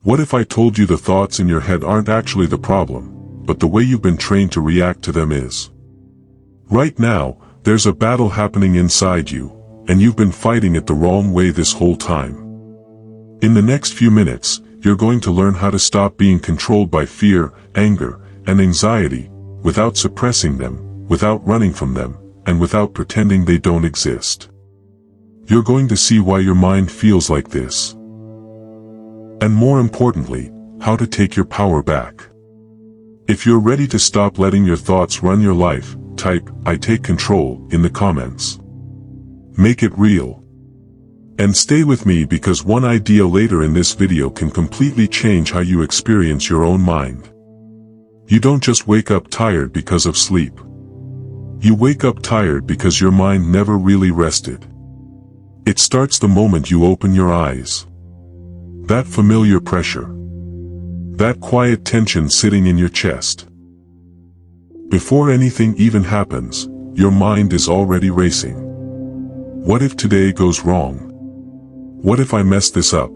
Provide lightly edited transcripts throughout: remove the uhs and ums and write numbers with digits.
What if I told you the thoughts in your head aren't actually the problem, but the way you've been trained to react to them is? Right now, there's a battle happening inside you, and you've been fighting it the wrong way this whole time. In the next few minutes, you're going to learn how to stop being controlled by fear, anger, and anxiety, without suppressing them, without running from them, and without pretending they don't exist. You're going to see why your mind feels like this. And more importantly, how to take your power back. If you're ready to stop letting your thoughts run your life, type, "I take control," in the comments. Make it real. And stay with me because one idea later in this video can completely change how you experience your own mind. You don't just wake up tired because of sleep. You wake up tired because your mind never really rested. It starts the moment you open your eyes. That familiar pressure. That quiet tension sitting in your chest. Before anything even happens, your mind is already racing. What if today goes wrong? What if I mess this up?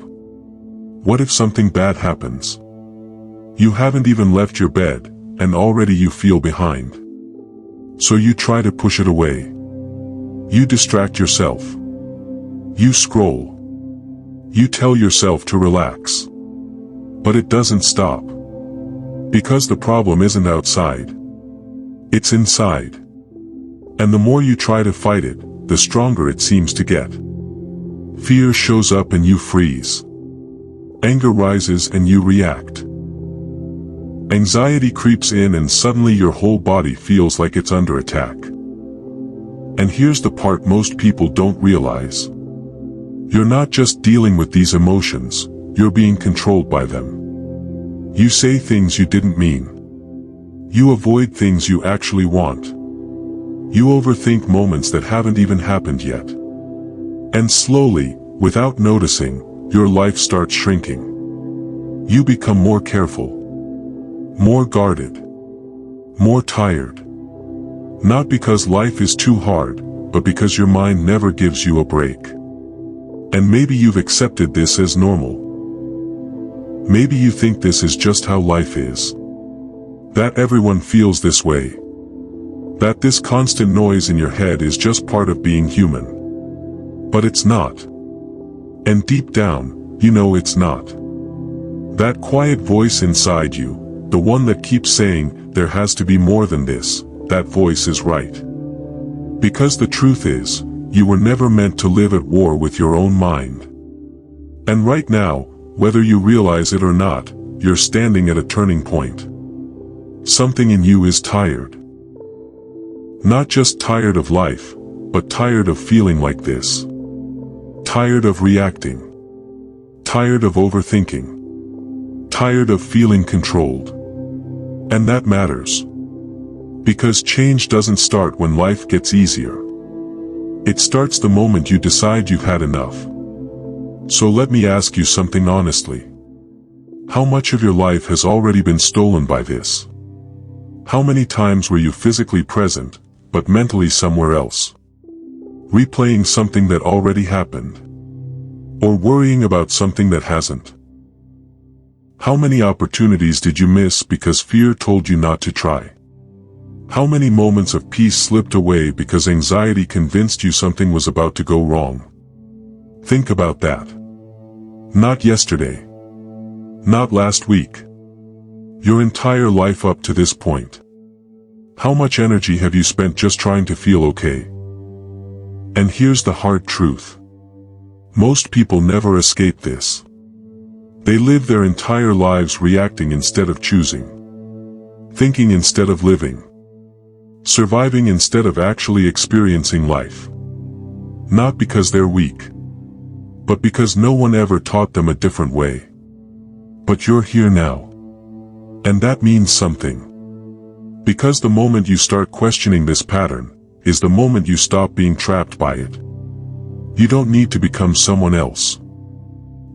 What if something bad happens? You haven't even left your bed, and already you feel behind. So you try to push it away. You distract yourself. You scroll. You tell yourself to relax. But it doesn't stop. Because the problem isn't outside. It's inside. And the more you try to fight it, the stronger it seems to get. Fear shows up and you freeze. Anger rises and you react. Anxiety creeps in and suddenly your whole body feels like it's under attack. And here's the part most people don't realize. You're not just dealing with these emotions, you're being controlled by them. You say things you didn't mean. You avoid things you actually want. You overthink moments that haven't even happened yet. And slowly, without noticing, your life starts shrinking. You become more careful. More guarded. More tired. Not because life is too hard, but because your mind never gives you a break. And maybe you've accepted this as normal. Maybe you think this is just how life is. That everyone feels this way. That this constant noise in your head is just part of being human. But it's not. And deep down, you know it's not. That quiet voice inside you, the one that keeps saying, there has to be more than this, that voice is right. Because the truth is, you were never meant to live at war with your own mind. And right now, whether you realize it or not, you're standing at a turning point. Something in you is tired. Not just tired of life, but tired of feeling like this. Tired of reacting. Tired of overthinking. Tired of feeling controlled. And that matters. Because change doesn't start when life gets easier. It starts the moment you decide you've had enough. So let me ask you something honestly. How much of your life has already been stolen by this? How many times were you physically present, but mentally somewhere else? Replaying something that already happened? Or worrying about something that hasn't? How many opportunities did you miss because fear told you not to try? How many moments of peace slipped away because anxiety convinced you something was about to go wrong? Think about that. Not yesterday. Not last week. Your entire life up to this point. How much energy have you spent just trying to feel okay? And here's the hard truth. Most people never escape this. They live their entire lives reacting instead of choosing. Thinking instead of living. Surviving instead of actually experiencing life. Not because they're weak. But because no one ever taught them a different way. But you're here now. And that means something. Because the moment you start questioning this pattern, is the moment you stop being trapped by it. You don't need to become someone else.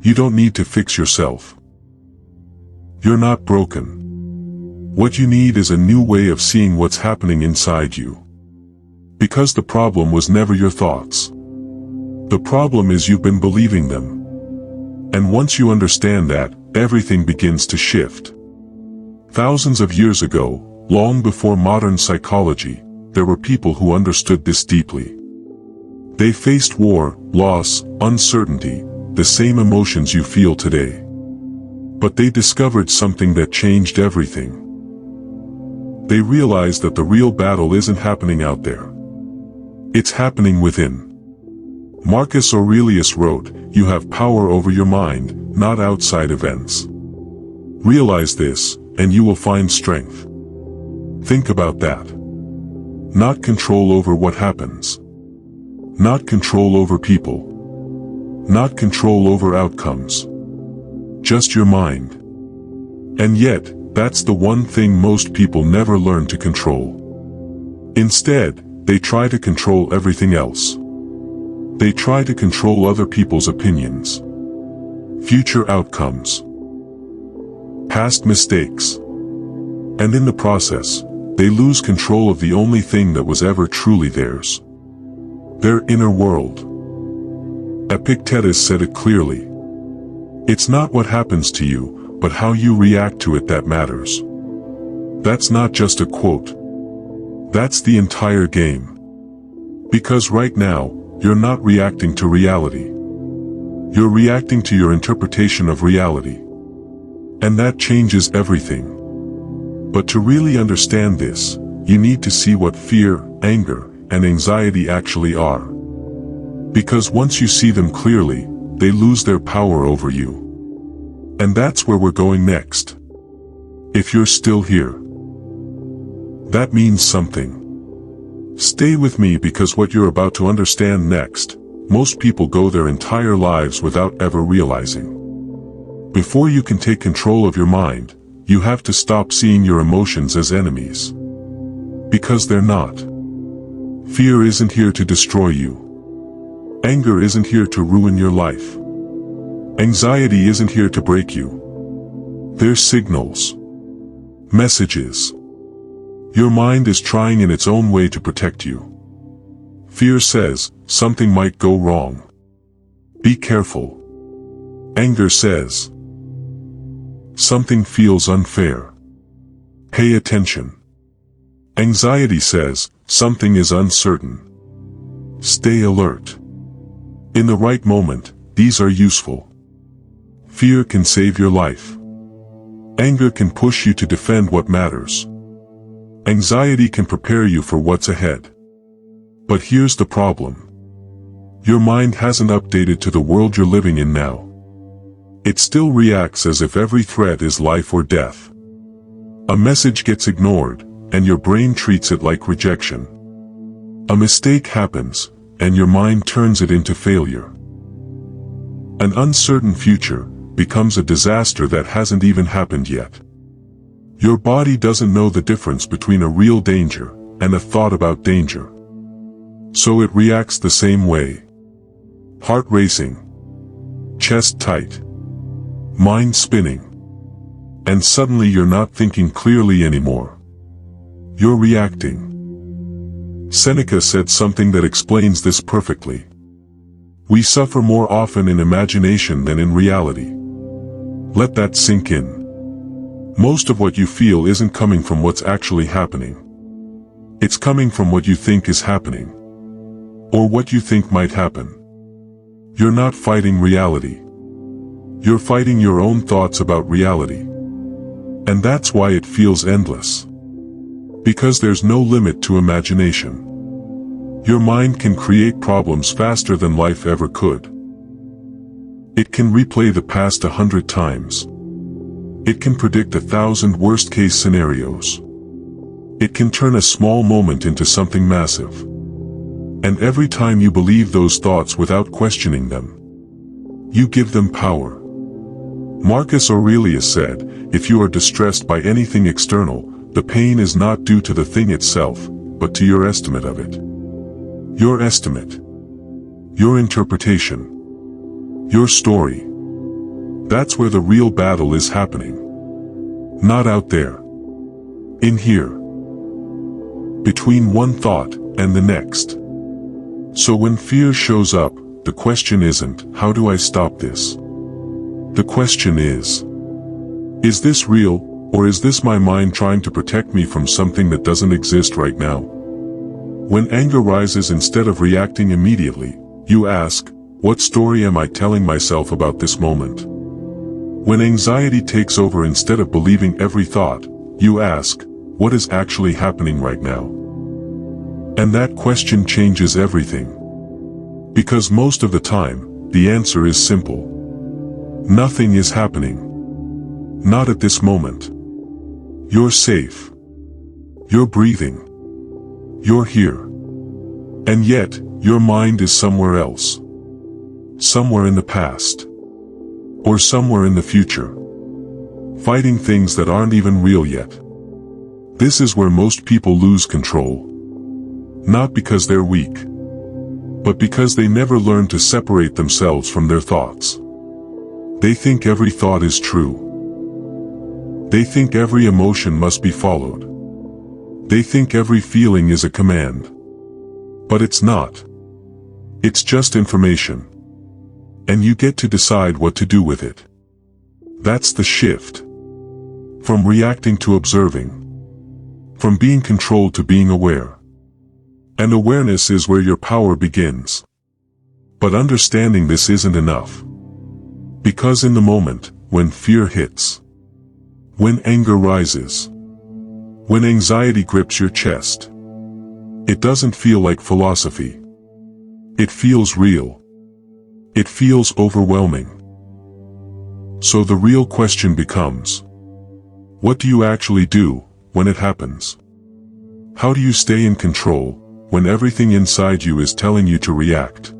You don't need to fix yourself. You're not broken. What you need is a new way of seeing what's happening inside you. Because the problem was never your thoughts. The problem is you've been believing them. And once you understand that, everything begins to shift. Thousands of years ago, long before modern psychology, there were people who understood this deeply. They faced war, loss, uncertainty, the same emotions you feel today. But they discovered something that changed everything. They realized that the real battle isn't happening out there. It's happening within. Marcus Aurelius wrote, "You have power over your mind, not outside events." Realize this, and you will find strength. Think about that. Not control over what happens. Not control over people. Not control over outcomes. Just your mind. And yet, that's the one thing most people never learn to control. Instead, they try to control everything else. They try to control other people's opinions, future outcomes, past mistakes. And in the process, they lose control of the only thing that was ever truly theirs. Their inner world. Epictetus said it clearly. It's not what happens to you, but how you react to it that matters. That's not just a quote. That's the entire game. Because right now, you're not reacting to reality. You're reacting to your interpretation of reality. And that changes everything. But to really understand this, you need to see what fear, anger, and anxiety actually are. Because once you see them clearly, they lose their power over you. And that's where we're going next. If you're still here, that means something. Stay with me, because what you're about to understand next, most people go their entire lives without ever realizing. Before you can take control of your mind, you have to stop seeing your emotions as enemies. Because they're not. Fear isn't here to destroy you. Anger isn't here to ruin your life. Anxiety isn't here to break you. They're signals. Messages. Your mind is trying in its own way to protect you. Fear says, something might go wrong. Be careful. Anger says, something feels unfair. Pay attention. Anxiety says, something is uncertain. Stay alert. In the right moment, these are useful. Fear can save your life. Anger can push you to defend what matters. Anxiety can prepare you for what's ahead. But here's the problem. Your mind hasn't updated to the world you're living in now. It still reacts as if every threat is life or death. A message gets ignored, and your brain treats it like rejection. A mistake happens, and your mind turns it into failure. An uncertain future becomes a disaster that hasn't even happened yet. Your body doesn't know the difference between a real danger and a thought about danger. So it reacts the same way. Heart racing. Chest tight. Mind spinning. And suddenly you're not thinking clearly anymore. You're reacting. Seneca said something that explains this perfectly. We suffer more often in imagination than in reality. Let that sink in. Most of what you feel isn't coming from what's actually happening. It's coming from what you think is happening. Or what you think might happen. You're not fighting reality. You're fighting your own thoughts about reality. And that's why it feels endless. Because there's no limit to imagination. Your mind can create problems faster than life ever could. It can replay the past 100 times. It can predict 1,000 worst-case scenarios. It can turn a small moment into something massive. And every time you believe those thoughts without questioning them, you give them power. Marcus Aurelius said, if you are distressed by anything external, the pain is not due to the thing itself, but to your estimate of it. Your estimate. Your interpretation. Your story. That's where the real battle is happening. Not out there. In here. Between one thought and the next. So when fear shows up, the question isn't, how do I stop this? The question is, Is this real, or is this my mind trying to protect me from something that doesn't exist right now? When anger rises, instead of reacting immediately, you ask, what story am I telling myself about this moment? When anxiety takes over, instead of believing every thought, you ask, what is actually happening right now? And that question changes everything. Because most of the time, the answer is simple. Nothing is happening. Not at this moment. You're safe. You're breathing. You're here. And yet, your mind is somewhere else. Somewhere in the past. Or somewhere in the future. Fighting things that aren't even real yet. This is where most people lose control. Not because they're weak, but because they never learn to separate themselves from their thoughts. They think every thought is true. They think every emotion must be followed. They think every feeling is a command. But it's not. It's just information. And you get to decide what to do with it. That's the shift. From reacting to observing. From being controlled to being aware. And awareness is where your power begins. But understanding this isn't enough. Because in the moment, when fear hits, when anger rises, when anxiety grips your chest, it doesn't feel like philosophy. It feels real. It feels overwhelming. So the real question becomes, what do you actually do when it happens? How do you stay in control when everything inside you is telling you to react?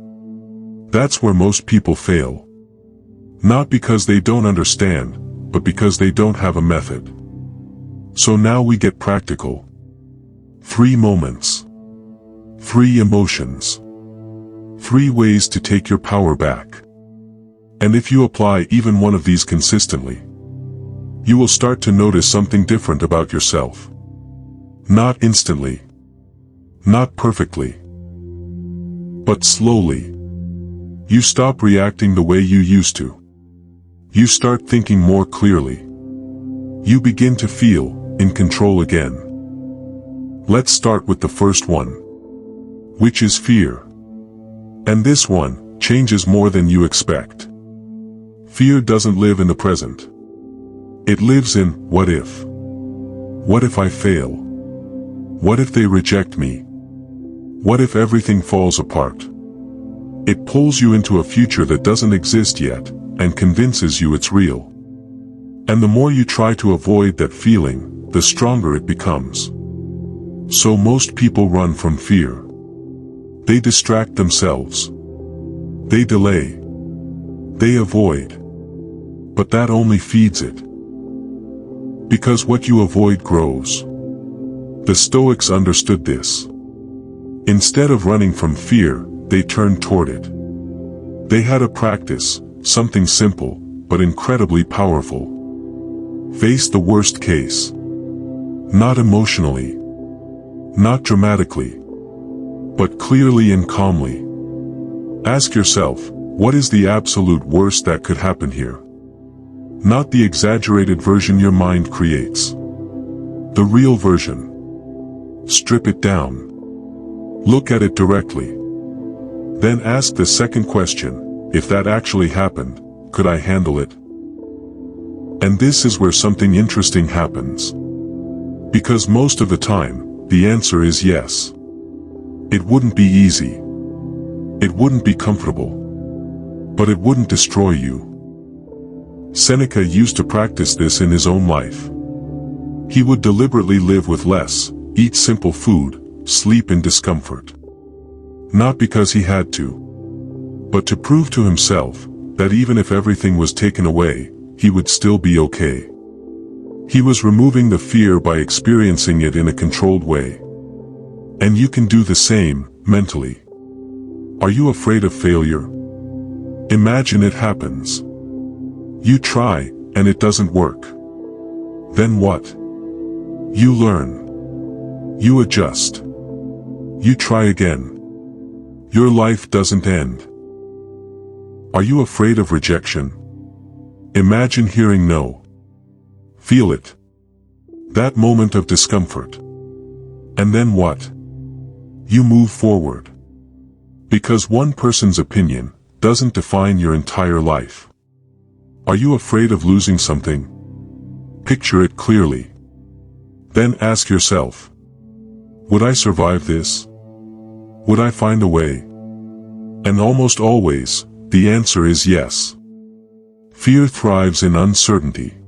That's where most people fail. Not because they don't understand, but because they don't have a method. So now we get practical. 3 moments. 3 emotions. 3 ways to take your power back. And if you apply even one of these consistently, you will start to notice something different about yourself. Not instantly. Not perfectly. But slowly. You stop reacting the way you used to. You start thinking more clearly. You begin to feel in control again. Let's start with the first one, which is fear. And this one changes more than you expect. Fear doesn't live in the present. It lives in what if. What if I fail? What if they reject me? What if everything falls apart? It pulls you into a future that doesn't exist yet, and convinces you it's real. And the more you try to avoid that feeling, the stronger it becomes. So most people run from fear. They distract themselves. They delay. They avoid. But that only feeds it. Because what you avoid grows. The Stoics understood this. Instead of running from fear, they turned toward it. They had a practice, something simple, but incredibly powerful. Face the worst case. Not emotionally. Not dramatically. But clearly and calmly. Ask yourself, what is the absolute worst that could happen here? Not the exaggerated version your mind creates. The real version. Strip it down. Look at it directly. Then ask the second question, if that actually happened, could I handle it? And this is where something interesting happens. Because most of the time, the answer is yes. It wouldn't be easy. It wouldn't be comfortable. But it wouldn't destroy you. Seneca used to practice this in his own life. He would deliberately live with less, eat simple food, sleep in discomfort. Not because he had to, but to prove to himself that even if everything was taken away, he would still be okay. He was removing the fear by experiencing it in a controlled way. And you can do the same, mentally. Are you afraid of failure? Imagine it happens. You try, and it doesn't work. Then what? You learn. You adjust. You try again. Your life doesn't end. Are you afraid of rejection? Imagine hearing no. Feel it. That moment of discomfort. And then what? You move forward. Because one person's opinion doesn't define your entire life. Are you afraid of losing something? Picture it clearly. Then ask yourself, would I survive this? Would I find a way? And almost always, the answer is yes. Fear thrives in uncertainty,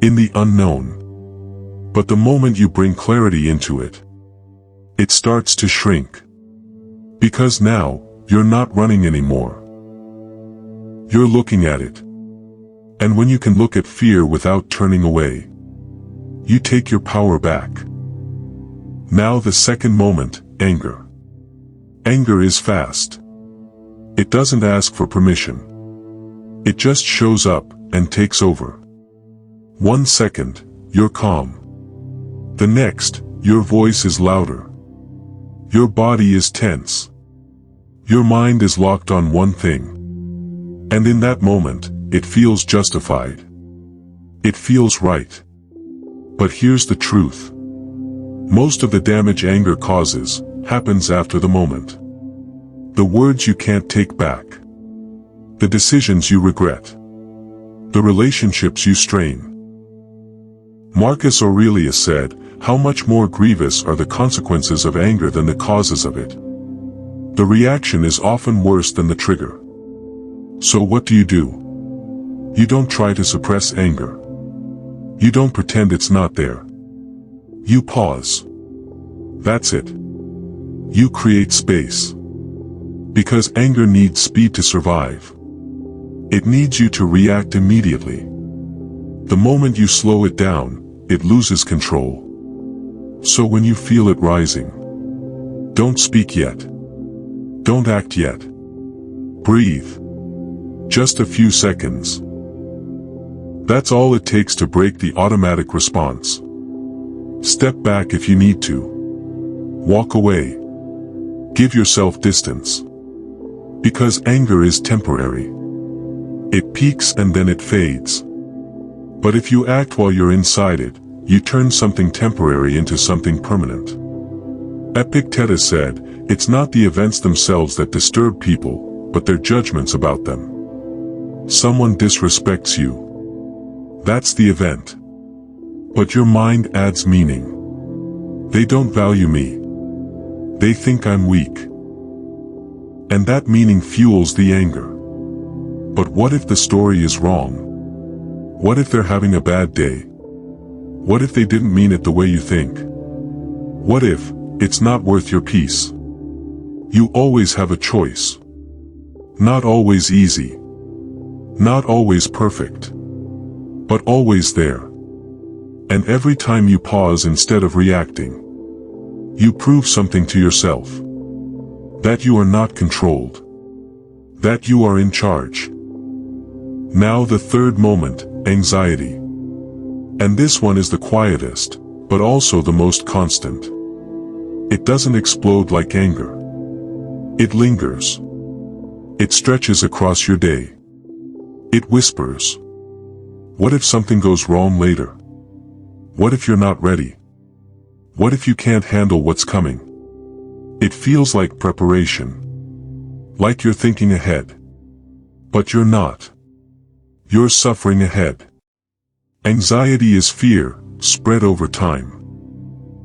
in the unknown. But the moment you bring clarity into it, it starts to shrink. Because now, you're not running anymore. You're looking at it. And when you can look at fear without turning away, you take your power back. Now the second moment, anger. Anger is fast. It doesn't ask for permission. It just shows up and takes over. 1 second, you're calm. The next, your voice is louder. Your body is tense. Your mind is locked on one thing. And in that moment, it feels justified. It feels right. But here's the truth. Most of the damage anger causes happens after the moment. The words you can't take back. The decisions you regret. The relationships you strain. Marcus Aurelius said, "How much more grievous are the consequences of anger than the causes of it?" The reaction is often worse than the trigger. So what do? You don't try to suppress anger. You don't pretend it's not there. You pause. That's it. You create space. Because anger needs speed to survive. It needs you to react immediately. The moment you slow it down, it loses control. So when you feel it rising, don't speak yet. Don't act yet. Breathe. Just a few seconds. That's all it takes to break the automatic response. Step back if you need to. Walk away. Give yourself distance. Because anger is temporary. It peaks and then it fades. But if you act while you're inside it, you turn something temporary into something permanent. Epictetus said, "It's not the events themselves that disturb people, but their judgments about them." Someone disrespects you. That's the event. But your mind adds meaning. They don't value me. They think I'm weak. And that meaning fuels the anger. But what if the story is wrong? What if they're having a bad day? What if they didn't mean it the way you think? What if it's not worth your peace? You always have a choice. Not always easy. Not always perfect. But always there. And every time you pause instead of reacting, you prove something to yourself. That you are not controlled. That you are in charge. Now the third moment, anxiety. And this one is the quietest, but also the most constant. It doesn't explode like anger. It lingers. It stretches across your day. It whispers. What if something goes wrong later? What if you're not ready? What if you can't handle what's coming? It feels like preparation. Like you're thinking ahead. But you're not. You're suffering ahead. Anxiety is fear, spread over time.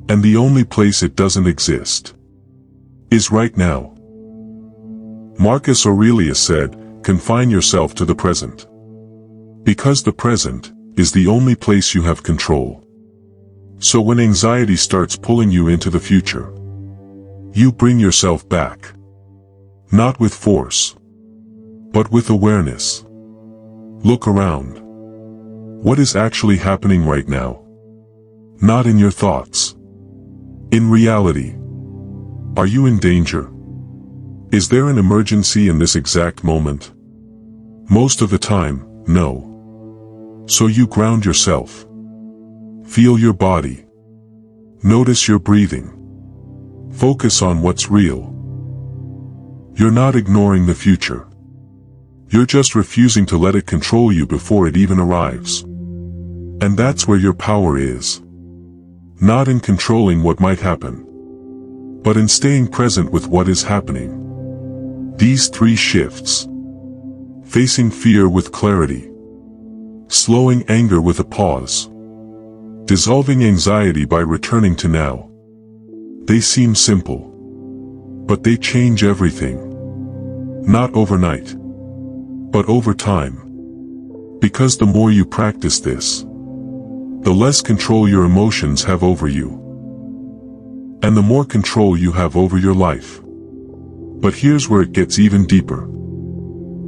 And the only place it doesn't exist is right now. Marcus Aurelius said, "Confine yourself to the present." Because the present is the only place you have control. So when anxiety starts pulling you into the future, you bring yourself back. Not with force, but with awareness. Look around. What is actually happening right now? Not in your thoughts. In reality. Are you in danger? Is there an emergency in this exact moment? Most of the time, no. So you ground yourself. Feel your body. Notice your breathing. Focus on what's real. You're not ignoring the future. You're just refusing to let it control you before it even arrives. And that's where your power is. Not in controlling what might happen, but in staying present with what is happening. These three shifts: facing fear with clarity, slowing anger with a pause, dissolving anxiety by returning to now. They seem simple, but they change everything. Not overnight, but over time. Because the more you practice this, the less control your emotions have over you, and the more control you have over your life. But here's where it gets even deeper.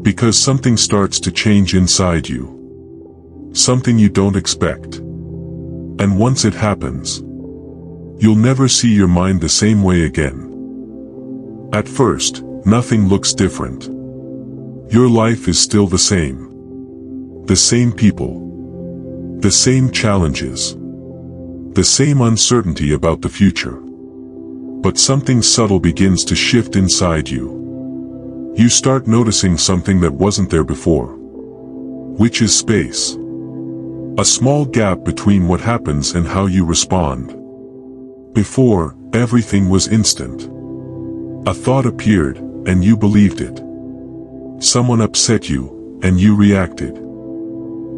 Because something starts to change inside you. Something you don't expect. And once it happens, you'll never see your mind the same way again. At first, nothing looks different. Your life is still the same. The same people. The same challenges. The same uncertainty about the future. But something subtle begins to shift inside you. You start noticing something that wasn't there before. Which is space. A small gap between what happens and how you respond. Before, everything was instant. A thought appeared, and you believed it. Someone upset you, and you reacted.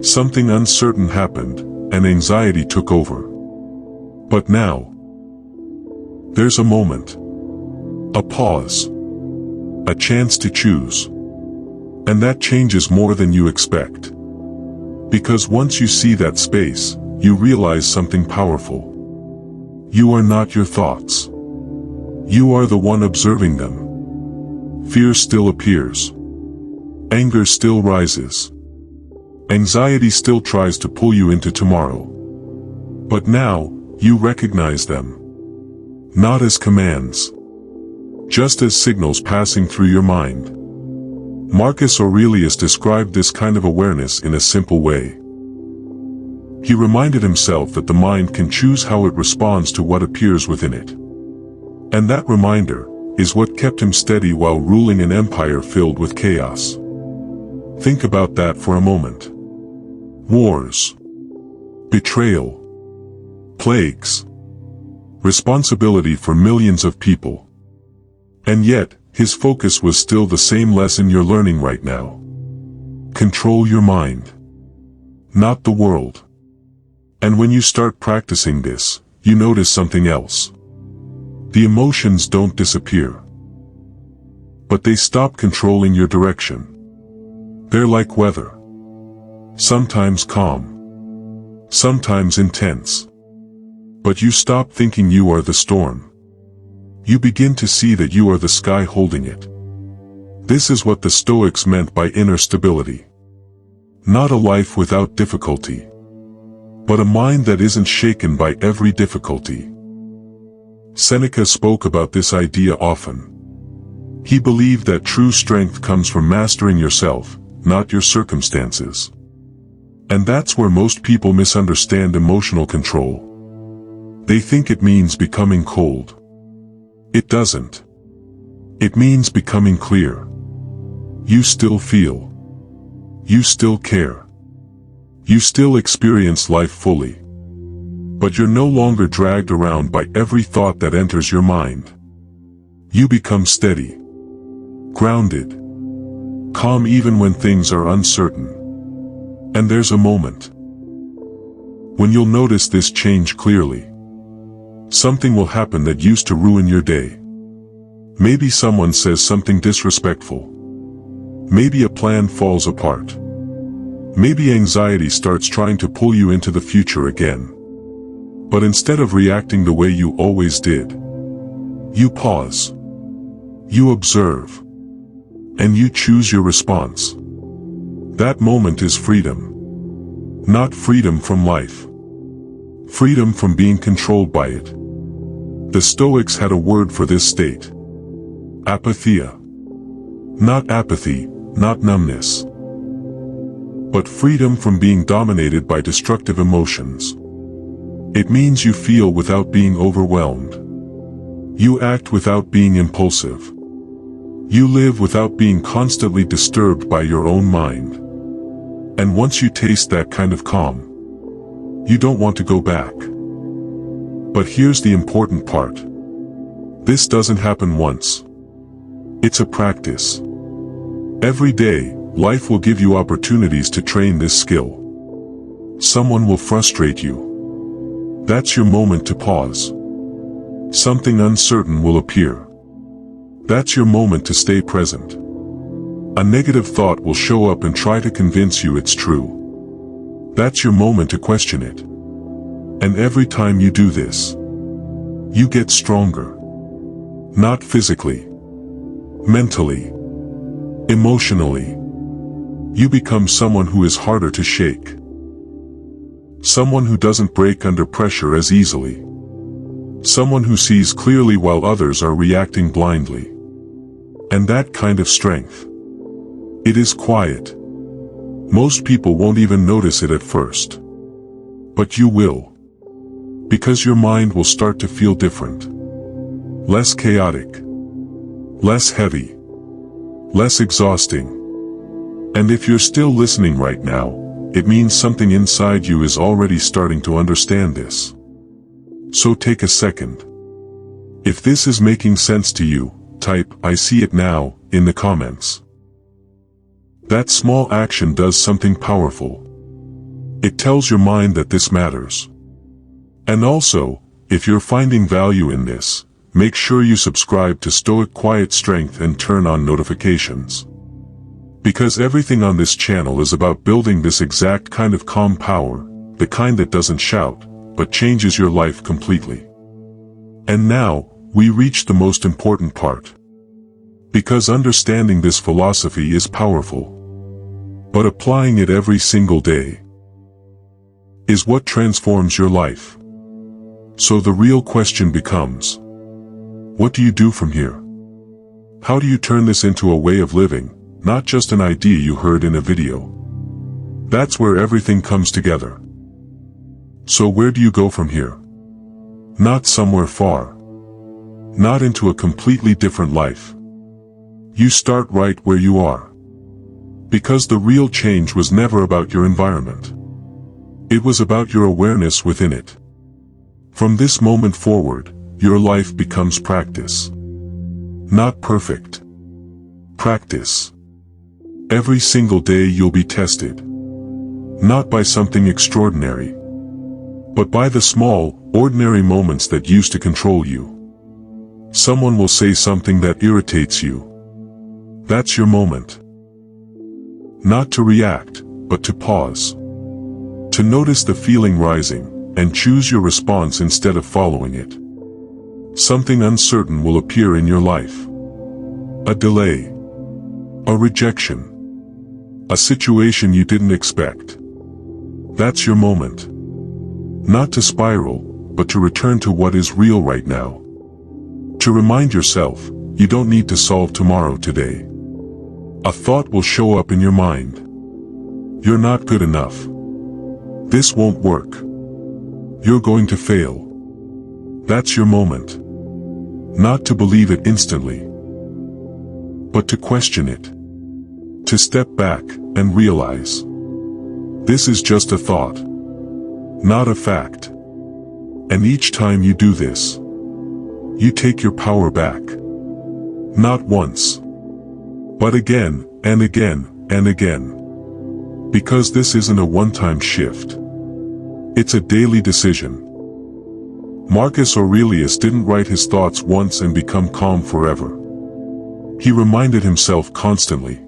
Something uncertain happened, and anxiety took over. But now, there's a moment. A pause. A chance to choose. And that changes more than you expect. Because once you see that space, you realize something powerful. You are not your thoughts. You are the one observing them. Fear still appears. Anger still rises. Anxiety still tries to pull you into tomorrow. But now, you recognize them. Not as commands. Just as signals passing through your mind. Marcus Aurelius described this kind of awareness in a simple way. He reminded himself that the mind can choose how it responds to what appears within it. And that reminder is what kept him steady while ruling an empire filled with chaos. Think about that for a moment. Wars. Betrayal. Plagues. Responsibility for millions of people. And yet, his focus was still the same lesson you're learning right now. Control your mind. Not the world. And when you start practicing this, you notice something else. The emotions don't disappear. But they stop controlling your direction. They're like weather. Sometimes calm. Sometimes intense. But you stop thinking you are the storm. You begin to see that you are the sky holding it. This is what the Stoics meant by inner stability. Not a life without difficulty, but a mind that isn't shaken by every difficulty. Seneca spoke about this idea often. He believed that true strength comes from mastering yourself, not your circumstances. And that's where most people misunderstand emotional control. They think it means becoming cold. It doesn't. It means becoming clear. You still feel. You still care. You still experience life fully. But you're no longer dragged around by every thought that enters your mind. You become steady. Grounded. Calm even when things are uncertain. And there's a moment when you'll notice this change clearly. Something will happen that used to ruin your day. Maybe someone says something disrespectful. Maybe a plan falls apart. Maybe anxiety starts trying to pull you into the future again. But instead of reacting the way you always did, you pause. You observe. And you choose your response. That moment is freedom. Not freedom from life. Freedom from being controlled by it. The Stoics had a word for this state. Apatheia. Not apathy, not numbness. But freedom from being dominated by destructive emotions. It means you feel without being overwhelmed. You act without being impulsive. You live without being constantly disturbed by your own mind. And once you taste that kind of calm, You don't want to go back. But here's the important part. This doesn't happen once. It's a practice. Every day, life will give you opportunities to train this skill. Someone will frustrate you. That's your moment to pause. Something uncertain will appear. That's your moment to stay present. A negative thought will show up and try to convince you it's true. That's your moment to question it. And every time you do this, you get stronger. Not physically, mentally, emotionally. You become someone who is harder to shake. Someone who doesn't break under pressure as easily. Someone who sees clearly while others are reacting blindly. And that kind of strength, it is quiet. Most people won't even notice it at first. But you will. Because your mind will start to feel different. Less chaotic. Less heavy. Less exhausting. And if you're still listening right now, it means something inside you is already starting to understand this. So take a second. If this is making sense to you, type "I see it now" in the comments. That small action does something powerful. It tells your mind that this matters. And also, if you're finding value in this, make sure you subscribe to Stoic Quiet Strength and turn on notifications. Because everything on this channel is about building this exact kind of calm power, the kind that doesn't shout, but changes your life completely. And now, we reach the most important part. Because understanding this philosophy is powerful. But applying it every single day is what transforms your life. So the real question becomes, what do you do from here? How do you turn this into a way of living, not just an idea you heard in a video? That's where everything comes together. So where do you go from here? Not somewhere far. Not into a completely different life. You start right where you are. Because the real change was never about your environment. It was about your awareness within it. From this moment forward, your life becomes practice. Not perfect. Practice. Every single day you'll be tested. Not by something extraordinary, but by the small, ordinary moments that used to control you. Someone will say something that irritates you. That's your moment. Not to react, but to pause. To notice the feeling rising, and choose your response instead of following it. Something uncertain will appear in your life. A delay. A rejection. A situation you didn't expect. That's your moment. Not to spiral, but to return to what is real right now. To remind yourself, you don't need to solve tomorrow today. A thought will show up in your mind. You're not good enough. This won't work. You're going to fail. That's your moment. Not to believe it instantly, but to question it. To step back and realize, this is just a thought, not a fact. And each time you do this, you take your power back. Not once, but again, and again, and again. Because this isn't a one-time shift. It's a daily decision. Marcus Aurelius didn't write his thoughts once and become calm forever. He reminded himself constantly.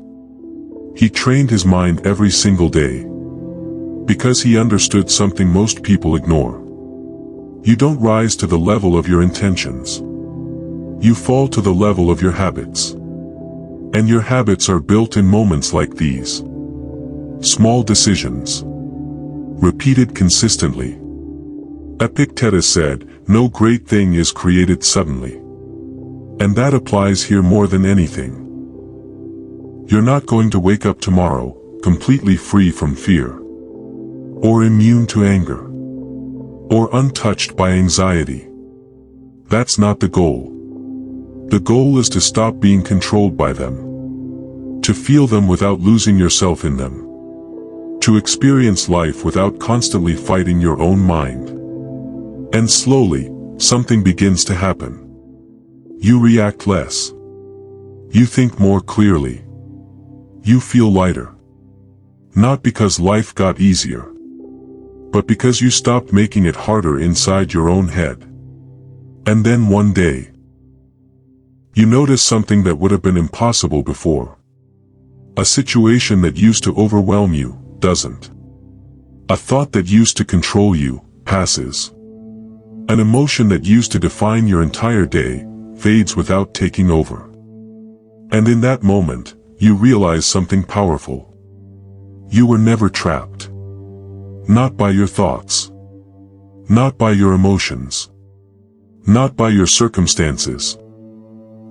He trained his mind every single day. Because he understood something most people ignore. You don't rise to the level of your intentions. You fall to the level of your habits. And your habits are built in moments like these. Small decisions. Repeated consistently. Epictetus said, "No great thing is created suddenly." And that applies here more than anything. You're not going to wake up tomorrow, completely free from fear. Or immune to anger. Or untouched by anxiety. That's not the goal. The goal is to stop being controlled by them. To feel them without losing yourself in them. To experience life without constantly fighting your own mind. And slowly, something begins to happen. You react less. You think more clearly. You feel lighter. Not because life got easier, but because you stopped making it harder inside your own head. And then one day, you notice something that would have been impossible before. A situation that used to overwhelm you doesn't. A thought that used to control you passes. An emotion that used to define your entire day fades without taking over. And in that moment, you realize something powerful. You were never trapped. Not by your thoughts. Not by your emotions. Not by your circumstances.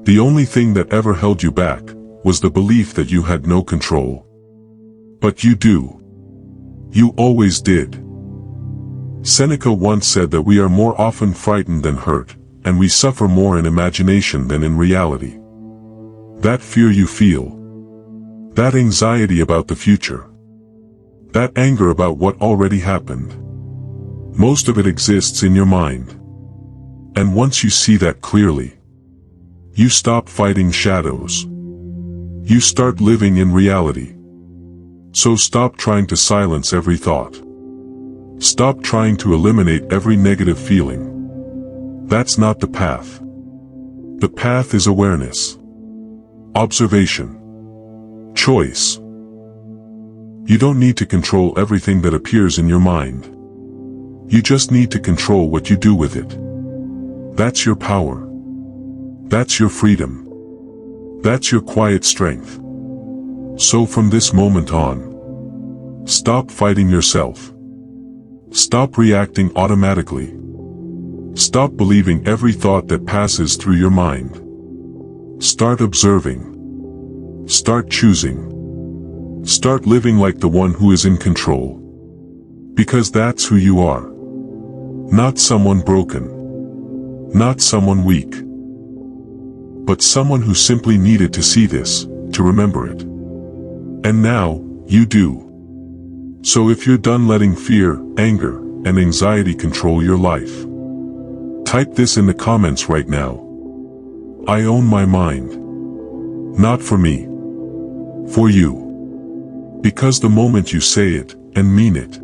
The only thing that ever held you back was the belief that you had no control. But you do. You always did. Seneca once said that we are more often frightened than hurt, and we suffer more in imagination than in reality. That fear you feel, that anxiety about the future, that anger about what already happened, most of it exists in your mind. And once you see that clearly, you stop fighting shadows. You start living in reality. So stop trying to silence every thought. Stop trying to eliminate every negative feeling. That's not the path. The path is awareness, observation, choice. You don't need to control everything that appears in your mind. You just need to control what you do with it. That's your power. That's your freedom. That's your quiet strength. So from this moment on, stop fighting yourself. Stop reacting automatically. Stop believing every thought that passes through your mind. Start observing. Start choosing. Start living like the one who is in control. Because that's who you are. Not someone broken. Not someone weak. But someone who simply needed to see this, to remember it. And now, you do. So if you're done letting fear, anger, and anxiety control your life, type this in the comments right now. I own my mind. Not for me. For you. Because the moment you say it, and mean it,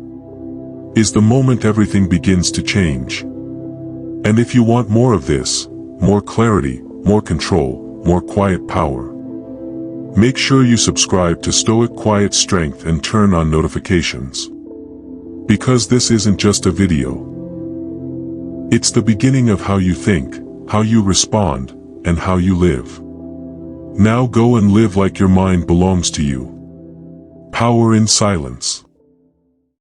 is the moment everything begins to change. And if you want more of this, more clarity, more control, more quiet power, make sure you subscribe to Stoic Quiet Strength and turn on notifications. Because this isn't just a video. It's the beginning of how you think, how you respond, and how you live. Now go and live like your mind belongs to you. Power in silence.